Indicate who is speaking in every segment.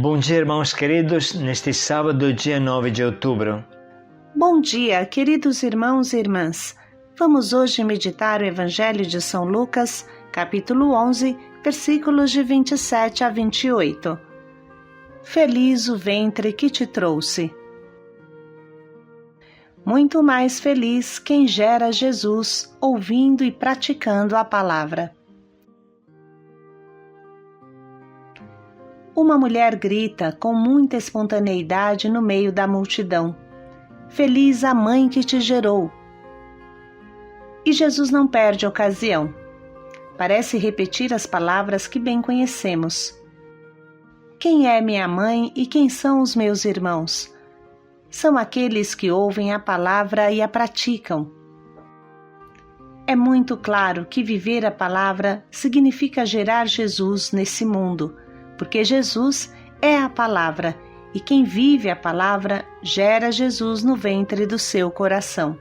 Speaker 1: Bom dia, irmãos queridos, neste sábado, dia 9 de outubro.
Speaker 2: Bom dia, queridos irmãos e irmãs. Vamos hoje meditar o Evangelho de São Lucas, capítulo 11, versículos de 27 a 28. Feliz o ventre que te trouxe. Muito mais feliz quem gera Jesus, ouvindo e praticando a palavra. Uma mulher grita com muita espontaneidade no meio da multidão: Feliz a mãe que te gerou! E Jesus não perde a ocasião. Parece repetir as palavras que bem conhecemos. Quem é minha mãe e quem são os meus irmãos? São aqueles que ouvem a palavra e a praticam. É muito claro que viver a palavra significa gerar Jesus nesse mundo, porque Jesus é a palavra, e quem vive a palavra gera Jesus no ventre do seu coração.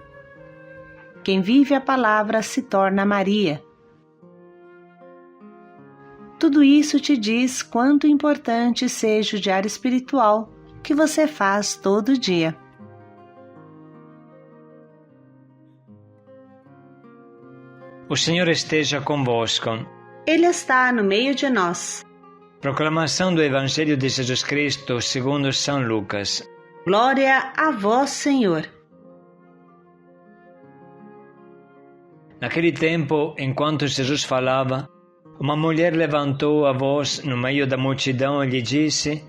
Speaker 2: Quem vive a palavra se torna Maria. Tudo isso te diz quanto importante seja o diário espiritual que você faz todo dia.
Speaker 1: O Senhor esteja convosco.
Speaker 2: Ele está no meio de nós.
Speaker 1: Proclamação do Evangelho de Jesus Cristo segundo São Lucas.
Speaker 2: Glória a vós, Senhor.
Speaker 1: Naquele tempo, enquanto Jesus falava, uma mulher levantou a voz no meio da multidão e lhe disse: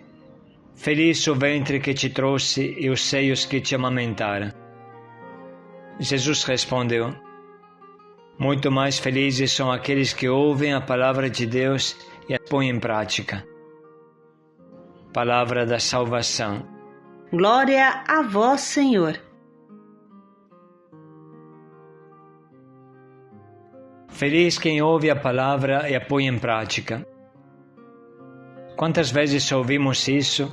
Speaker 1: Feliz o ventre que te trouxe e os seios que te amamentaram. Jesus respondeu: Muito mais felizes são aqueles que ouvem a palavra de Deus e a põem em prática. Palavra da salvação.
Speaker 2: Glória a vós, Senhor.
Speaker 1: Feliz quem ouve a palavra e a põe em prática. Quantas vezes ouvimos isso,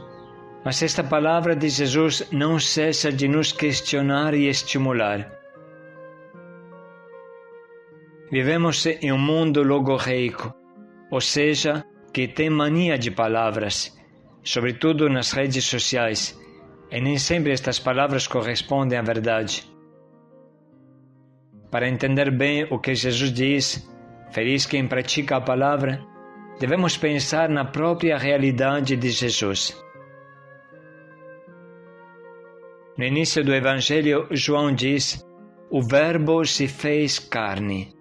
Speaker 1: mas esta palavra de Jesus não cessa de nos questionar e estimular. Vivemos em um mundo logorreico, ou seja, que tem mania de palavras, sobretudo nas redes sociais, e nem sempre estas palavras correspondem à verdade. Para entender bem o que Jesus diz, feliz quem pratica a palavra, devemos pensar na própria realidade de Jesus. No início do Evangelho, João diz: O Verbo se fez carne.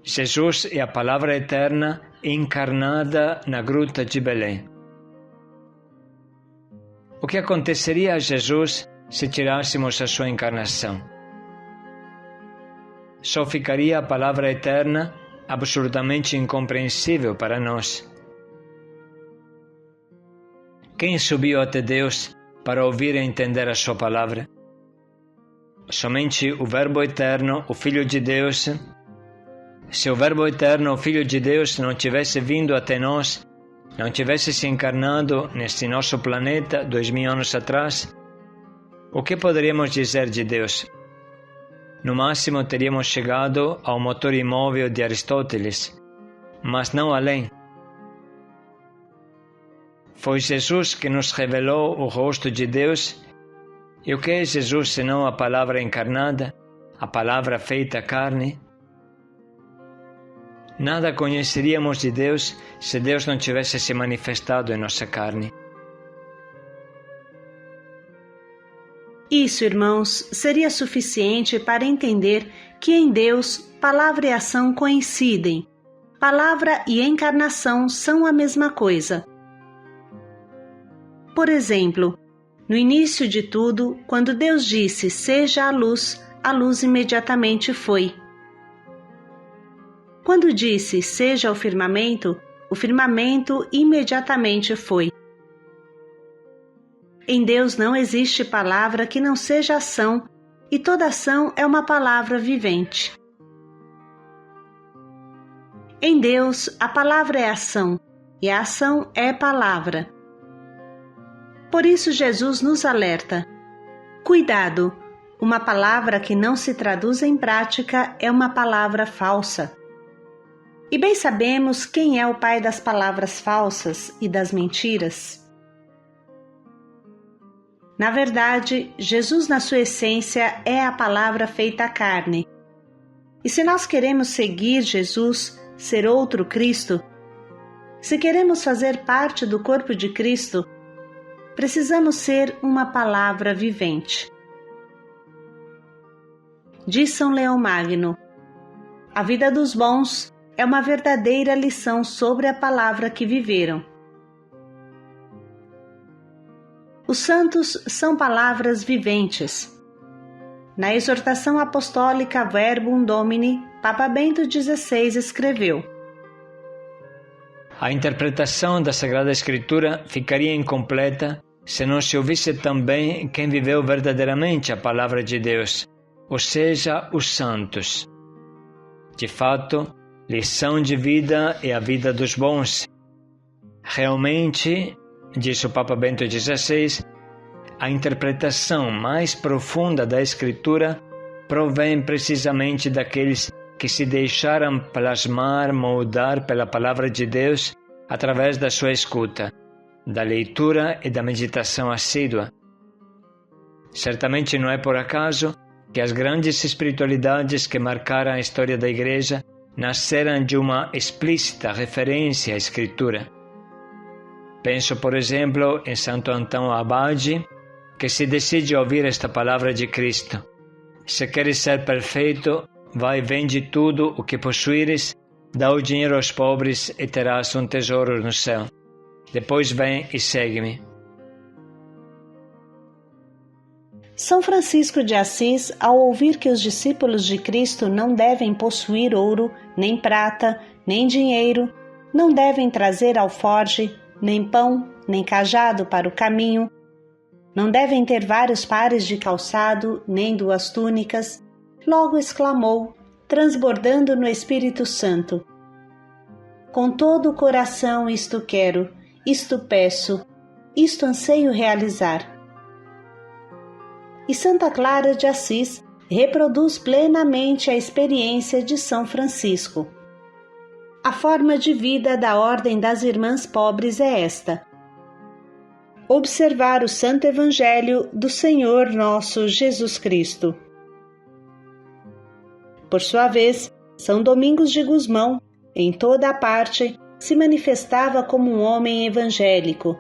Speaker 1: Jesus é a palavra eterna encarnada na gruta de Belém. O que aconteceria a Jesus se tirássemos a sua encarnação? Só ficaria a palavra eterna absurdamente incompreensível para nós. Quem subiu até Deus para ouvir e entender a sua palavra? Somente o Verbo eterno, o Filho de Deus. Se o Verbo eterno, o Filho de Deus, não tivesse vindo até nós, não tivesse se encarnado neste nosso planeta 2000 anos atrás, o que poderíamos dizer de Deus? No máximo teríamos chegado ao motor imóvel de Aristóteles, mas não além. Foi Jesus que nos revelou o rosto de Deus, e o que é Jesus senão a palavra encarnada, a palavra feita carne? Nada conheceríamos de Deus se Deus não tivesse se manifestado em nossa carne.
Speaker 2: Isso, irmãos, seria suficiente para entender que em Deus, palavra e ação coincidem. Palavra e encarnação são a mesma coisa. Por exemplo, no início de tudo, quando Deus disse seja a luz imediatamente foi. Quando disse seja o firmamento imediatamente foi. Em Deus não existe palavra que não seja ação, e toda ação é uma palavra vivente. Em Deus, a palavra é ação, e a ação é palavra. Por isso Jesus nos alerta: cuidado, uma palavra que não se traduz em prática é uma palavra falsa. E bem sabemos quem é o pai das palavras falsas e das mentiras. Na verdade, Jesus, na sua essência, é a palavra feita carne. E se nós queremos seguir Jesus, ser outro Cristo, se queremos fazer parte do corpo de Cristo, precisamos ser uma palavra vivente. Diz São Leão Magno: a vida dos bons é uma verdadeira lição sobre a palavra que viveram. Os santos são palavras viventes. Na exortação apostólica Verbum Domini, Papa Bento XVI escreveu:
Speaker 1: a interpretação da Sagrada Escritura ficaria incompleta se não se ouvisse também quem viveu verdadeiramente a palavra de Deus, ou seja, os santos. De fato, lição de vida é a vida dos bons. Realmente, diz o Papa Bento XVI, a interpretação mais profunda da Escritura provém precisamente daqueles que se deixaram plasmar, moldar pela palavra de Deus através da sua escuta, da leitura e da meditação assídua. Certamente não é por acaso que as grandes espiritualidades que marcaram a história da Igreja nasceram de uma explícita referência à Escritura. Penso, por exemplo, em Santo Antão Abade, que se decide ouvir esta palavra de Cristo: se queres ser perfeito, vai, vende tudo o que possuires, dá o dinheiro aos pobres e terás um tesouro no céu. Depois vem e segue-me.
Speaker 2: São Francisco de Assis, ao ouvir que os discípulos de Cristo não devem possuir ouro, nem prata, nem dinheiro, não devem trazer alforge, nem pão, nem cajado para o caminho, não devem ter vários pares de calçado, nem 2 túnicas, logo exclamou, transbordando no Espírito Santo: com todo o coração isto quero, isto peço, isto anseio realizar. E Santa Clara de Assis reproduz plenamente a experiência de São Francisco. A forma de vida da Ordem das Irmãs Pobres é esta: observar o Santo Evangelho do Senhor nosso Jesus Cristo. Por sua vez, São Domingos de Gusmão, em toda a parte, se manifestava como um homem evangélico,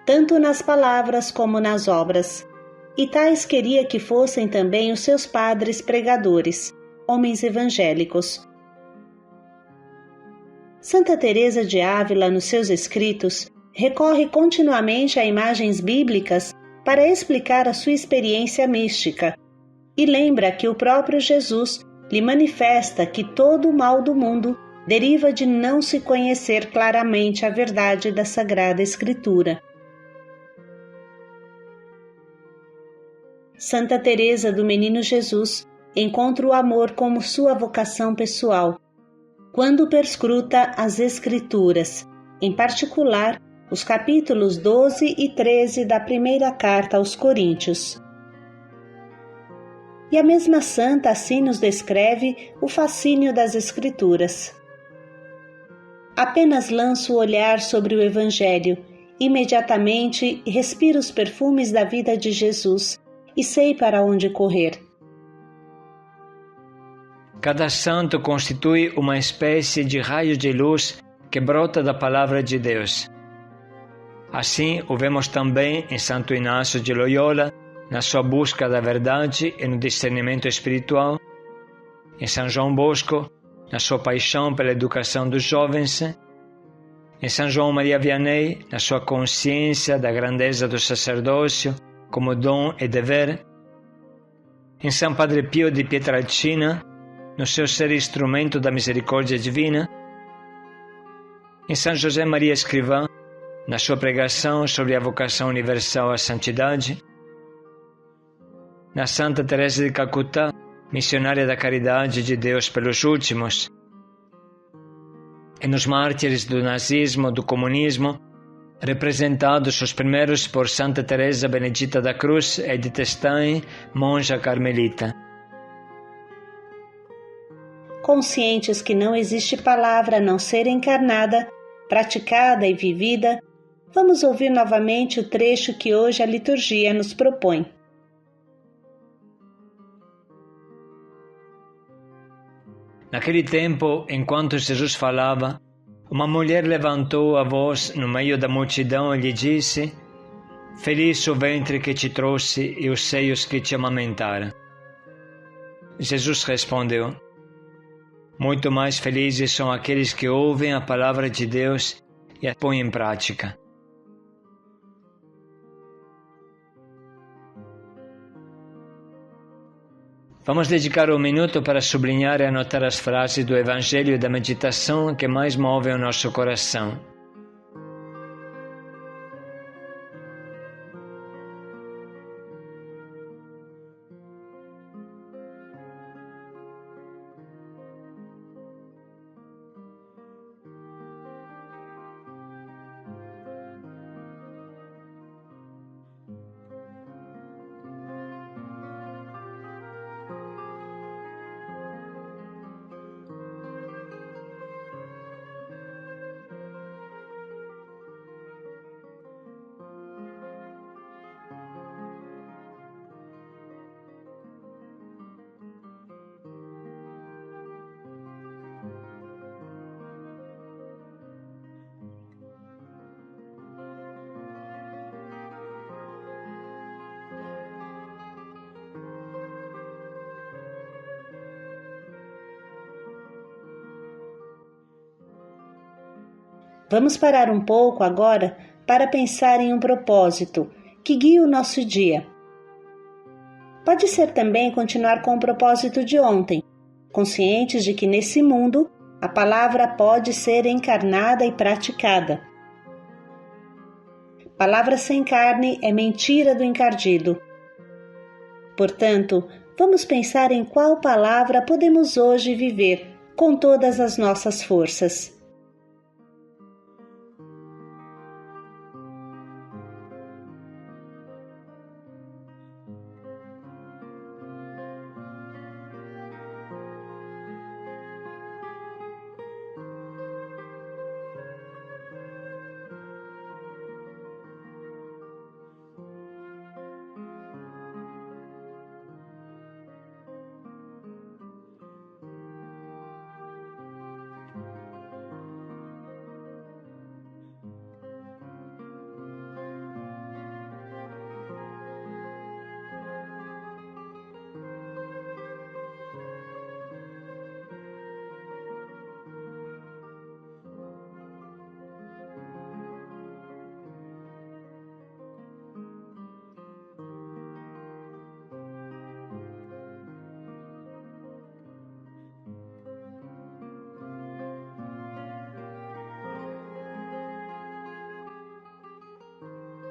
Speaker 2: tanto nas palavras como nas obras, e tais queria que fossem também os seus padres pregadores, homens evangélicos. Santa Teresa de Ávila, nos seus escritos, recorre continuamente a imagens bíblicas para explicar a sua experiência mística, e lembra que o próprio Jesus lhe manifesta que todo o mal do mundo deriva de não se conhecer claramente a verdade da Sagrada Escritura. Santa Teresa do Menino Jesus encontra o amor como sua vocação pessoal, quando perscruta as Escrituras, em particular os capítulos 12 e 13 da primeira carta aos Coríntios. E a mesma santa assim nos descreve o fascínio das Escrituras. Apenas lanço o olhar sobre o Evangelho, imediatamente respiro os perfumes da vida de Jesus e sei para onde correr.
Speaker 1: Cada santo constitui uma espécie de raio de luz que brota da palavra de Deus. Assim, o vemos também em Santo Inácio de Loyola, na sua busca da verdade e no discernimento espiritual, em São João Bosco, na sua paixão pela educação dos jovens, em São João Maria Vianney, na sua consciência da grandeza do sacerdócio como dom e dever, em São Padre Pio de Pietrelcina, no seu ser instrumento da misericórdia divina, em São José Maria Escrivá, na sua pregação sobre a vocação universal à santidade, na Santa Teresa de Calcutá, missionária da caridade de Deus pelos últimos, e nos mártires do nazismo, do comunismo, representados os primeiros por Santa Teresa Benedita da Cruz Edith Stein, monja carmelita.
Speaker 2: conscientes que não existe palavra a não ser encarnada, praticada e vivida, vamos ouvir novamente o trecho que hoje a liturgia nos propõe.
Speaker 1: Naquele tempo, enquanto Jesus falava, uma mulher levantou a voz no meio da multidão e lhe disse: Feliz o ventre que te trouxe e os seios que te amamentaram. Jesus respondeu: Muito mais felizes são aqueles que ouvem a palavra de Deus e a põem em prática. Vamos dedicar um minuto para sublinhar e anotar as frases do Evangelho e da meditação que mais movem o nosso coração.
Speaker 2: Vamos parar um pouco agora para pensar em um propósito que guia o nosso dia. Pode ser também continuar com o propósito de ontem, conscientes de que nesse mundo a palavra pode ser encarnada e praticada. Palavra sem carne é mentira do encardido. Portanto, vamos pensar em qual palavra podemos hoje viver com todas as nossas forças.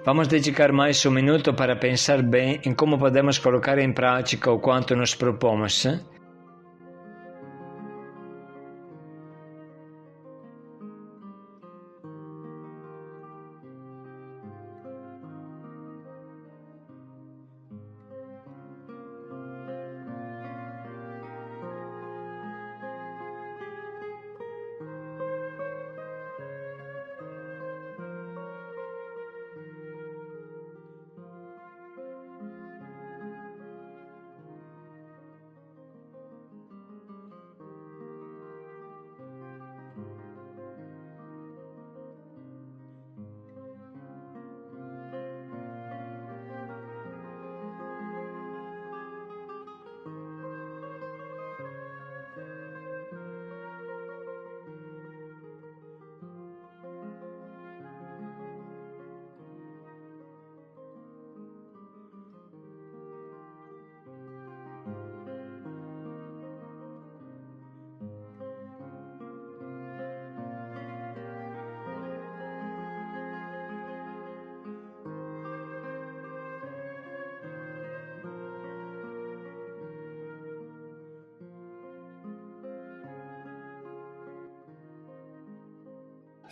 Speaker 1: Vamos dedicar mais um minuto para pensar bem em como podemos colocar em prática o quanto nos propomos.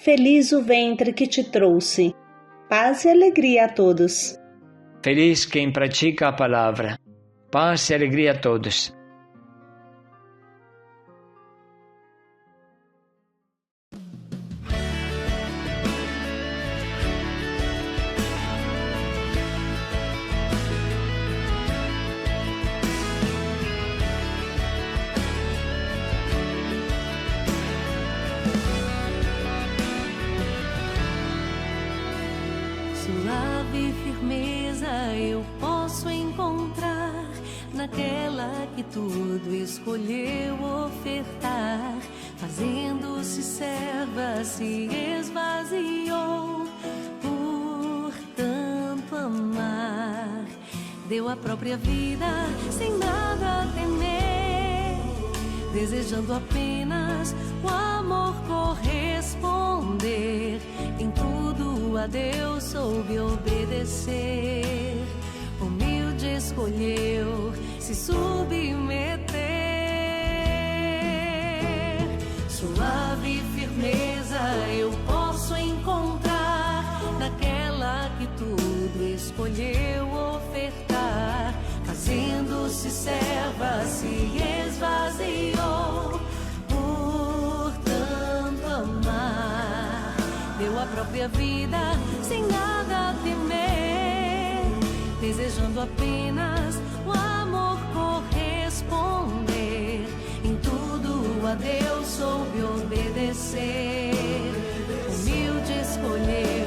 Speaker 2: Feliz o ventre que te trouxe. Paz e alegria a todos.
Speaker 1: Feliz quem pratica a palavra. Paz e alegria a todos.
Speaker 3: Suave firmeza eu posso encontrar naquela que tudo escolheu ofertar, fazendo-se serva, se esvaziou por tanto amar. Deu a própria vida sem nada temer, desejando apenas o amor corresponder. Em tudo a Deus soube obedecer, humilde escolheu se submeter. Suave firmeza eu posso encontrar naquela que tudo escolheu ofertar, fazendo-se serva, se esvaziou por tanto amar. Deu a própria vida sem nada temer, desejando apenas o amor corresponder. Em tudo a Deus soube obedecer, humilde escolher